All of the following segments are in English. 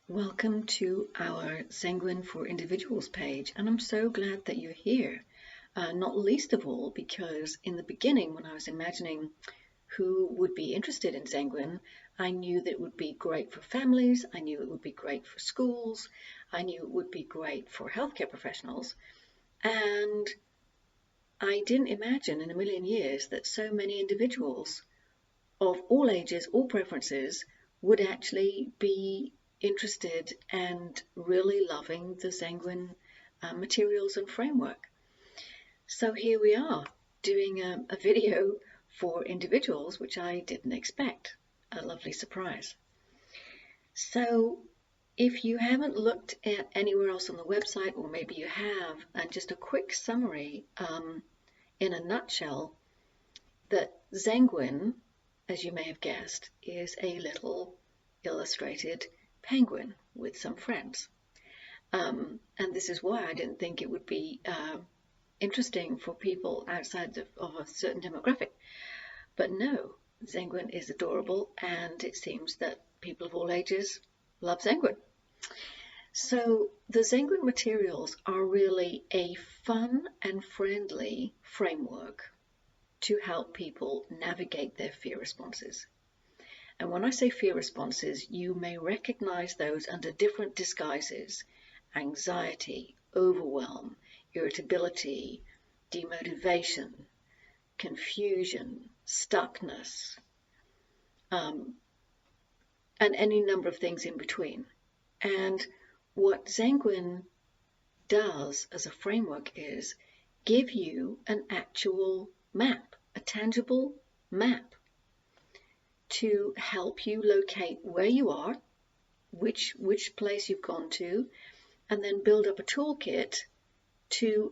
Welcome to our Zenguin for Individuals page, and I'm so glad that you're here. Not least of all because in the beginning, when I was imagining who would be interested in Zenguin, I knew that it would be great for families, I knew it would be great for schools, I knew it would be great for healthcare professionals, and I didn't imagine in a million years that so many individuals of all ages, all preferences, would actually be interested and really loving the Zenguin materials and framework. So here we are doing a video for individuals, which I didn't expect. A lovely surprise. So if you haven't looked at anywhere else on the website, or maybe you have, and just a quick summary in a nutshell, that Zenguin, as you may have guessed, is a little illustrated penguin with some friends. And this is why I didn't think it would be interesting for people outside of a certain demographic. But no, Zenguin is adorable, and it seems that people of all ages love Zenguin. So the Zenguin materials are really a fun and friendly framework to help people navigate their fear responses. And when I say fear responses, you may recognize those under different disguises: anxiety, overwhelm, irritability, demotivation, confusion, stuckness, and any number of things in between. And what Zenguin does as a framework is give you an actual map, a tangible map, to help you locate where you are, which place you've gone to, and then build up a toolkit to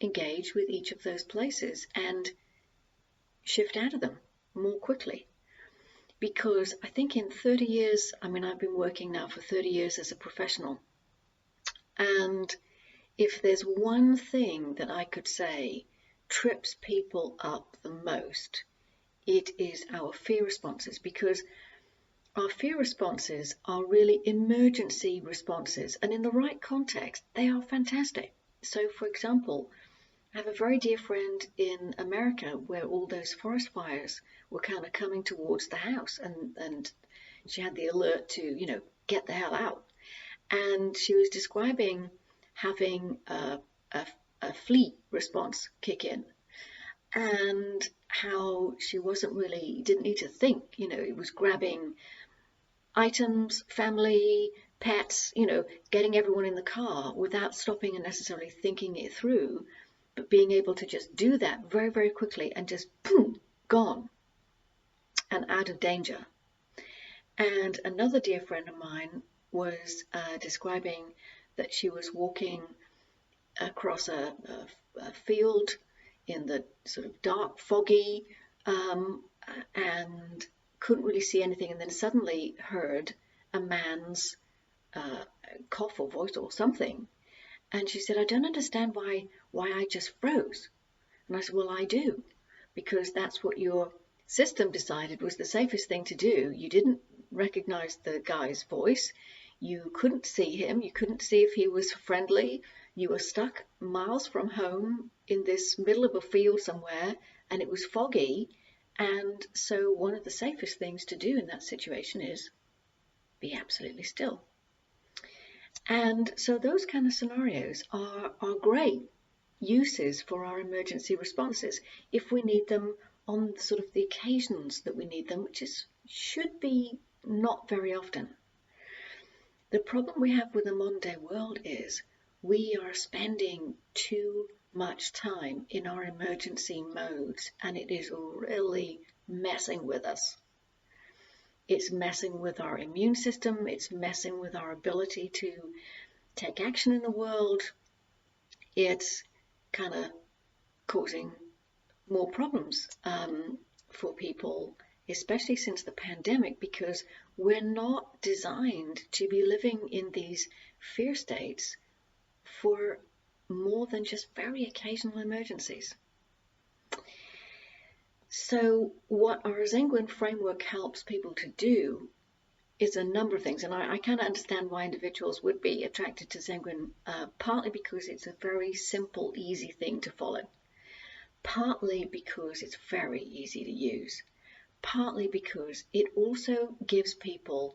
engage with each of those places and shift out of them more quickly. Because I think in 30 years, I've been working now for 30 years as a professional, and if there's one thing that I could say trips people up the most, it is our fear responses, because our fear responses are really emergency responses, and in the right context, they are fantastic. So, for example, I have a very dear friend in America where all those forest fires were kind of coming towards the house, and she had the alert to, get the hell out. And she was describing having a fleet response kick in, and how she didn't need to think, it was grabbing items, family, pets, getting everyone in the car without stopping and necessarily thinking it through, but being able to just do that very, very quickly and just boom, gone and out of danger. And another dear friend of mine was describing that she was walking across a field in the sort of dark, foggy, and couldn't really see anything, and then suddenly heard a man's cough or voice or something. And she said, I don't understand why I just froze. And I said, well, I do, because that's what your system decided was the safest thing to do. You didn't recognize the guy's voice. You couldn't see him. You couldn't see if he was friendly. You were stuck miles from home in this middle of a field somewhere, and it was foggy. And so one of the safest things to do in that situation is be absolutely still. And so those kind of scenarios are great uses for our emergency responses if we need them on sort of the occasions that we need them, which should be not very often. The problem we have with the modern day world is we are spending too much time in our emergency modes, and it is really messing with us. It's messing with our immune system, it's messing with our ability to take action in the world. It's kind of causing more problems for people, especially since the pandemic, because we're not designed to be living in these fear states for more than just very occasional emergencies. So what our Zenguin framework helps people to do is a number of things, and I kind of understand why individuals would be attracted to Zenguin, partly because it's a very simple, easy thing to follow, partly because it's very easy to use, partly because it also gives people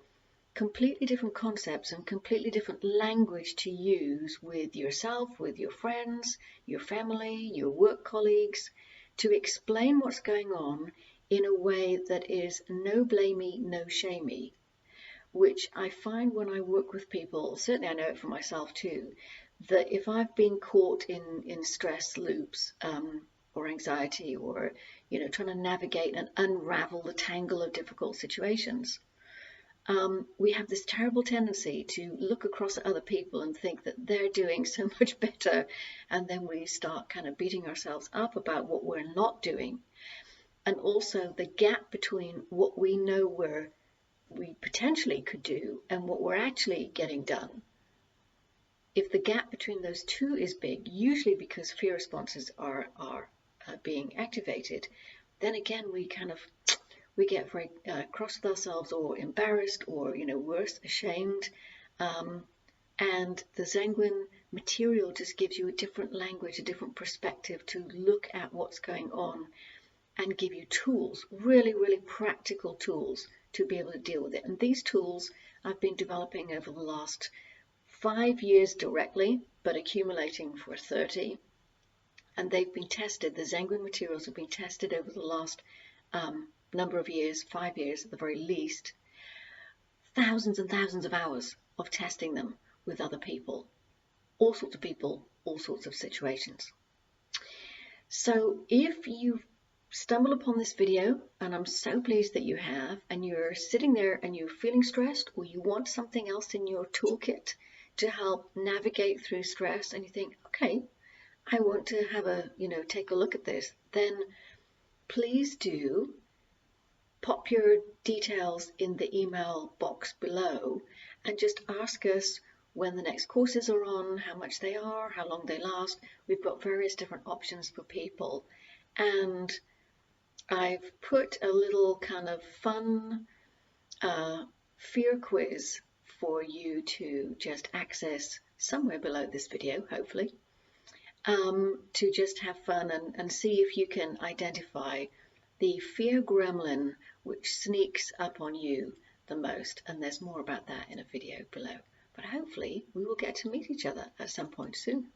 completely different concepts and completely different language to use with yourself, with your friends, your family, your work colleagues, to explain what's going on in a way that is no blamey, no shamey, which I find when I work with people, certainly I know it for myself too, that if I've been caught in stress loops, or anxiety, or trying to navigate and unravel the tangle of difficult situations, we have this terrible tendency to look across at other people and think that they're doing so much better, and then we start kind of beating ourselves up about what we're not doing, and also the gap between what we know we potentially could do and what we're actually getting done. If the gap between those two is big, usually because fear responses are being activated, then again we get very cross with ourselves, or embarrassed, or worse, ashamed. And the Zenguin material just gives you a different language, a different perspective to look at what's going on, and give you tools, really, really practical tools to be able to deal with it. And these tools I've been developing over the last 5 years directly, but accumulating for 30. And they've been tested, the Zenguin materials have been tested over the last number of years, 5 years at the very least, thousands and thousands of hours of testing them with other people, all sorts of people, all sorts of situations. So if you've stumbled upon this video, and I'm so pleased that you have, and you're sitting there and you're feeling stressed, or you want something else in your toolkit to help navigate through stress, and you think, okay, I want to have take a look at this, then please do pop your details in the email box below and just ask us when the next courses are on, how much they are, how long they last. We've got various different options for people, and I've put a little kind of fun fear quiz for you to just access somewhere below this video, hopefully, to just have fun and see if you can identify the fear gremlin which sneaks up on you the most. And there's more about that in a video below. But hopefully we will get to meet each other at some point soon.